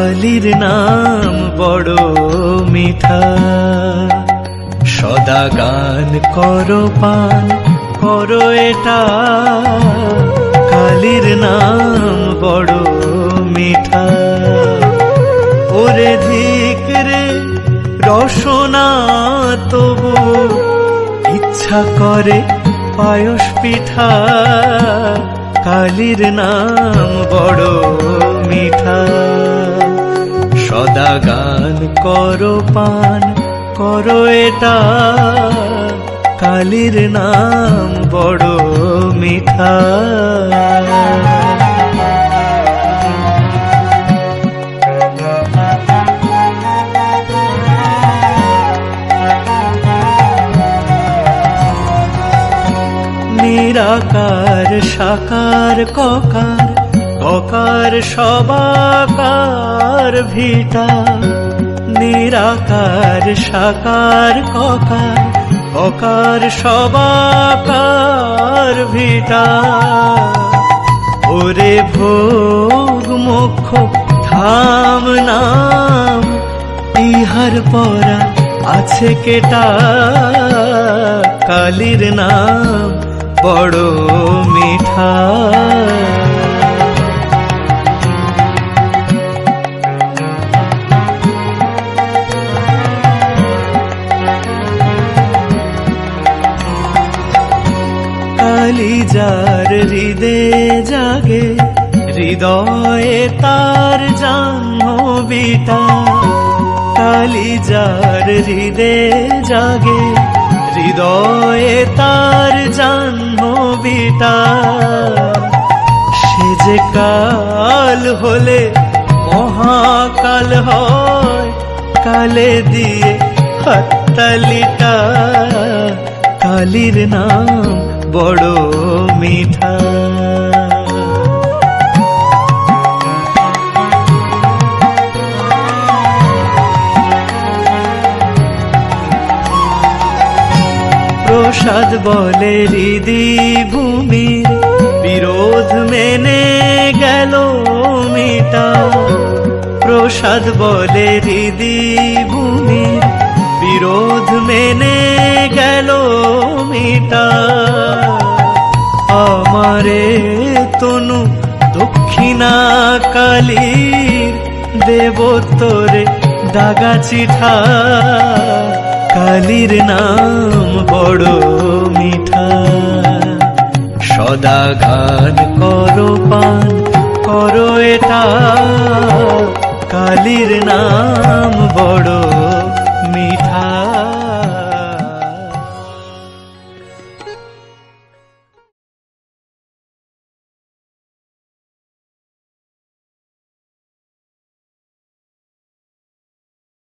কালীর নাম বড় মিঠা। সদা গান করো পান করো এটা, কালীর নাম বড় মিঠা। ওরে ধিক রে রসনা তবু ইচ্ছা করে পায়স পিঠা, কালীর নাম বড় মিঠা। সদা গান করো পান করো এটা, কালীর নাম বড় মিঠা। নিরাকার সাকার ককার ককার সবাকার ভিটা, নিরাকার সাকার ককার ককার সবাকার ভিটা। ওরে ভোগ মোক্ষ ধাম নাম, ইহার পরা আছে কেটা, কালীর নাম বড় মিঠা। কালী যার হৃদে জাগে, হৃদয়ে তার জাহ্নবীটা, কালী যার হৃদে জাগে, হৃদয়ে তার জাহ্নবীটা। সে যে কাল হলে মহাকাল হয়, কালে দিয়ে হাততালিটা, কালীর নাম বড় মিঠা। প্রসাদ বলে হৃদি ভূমির বিরোধ মেনে গেল মিটা, প্রসাদ বলে হৃদি ভূমির বিরোধ মেনে গেল মিটা। আমারে তনু দক্ষিণা কালীর দেব তোরে দাগা চিঠা, কালীর নাম বড় মিঠা। সদা গান করো পান করো এটা, কালীর নাম বড়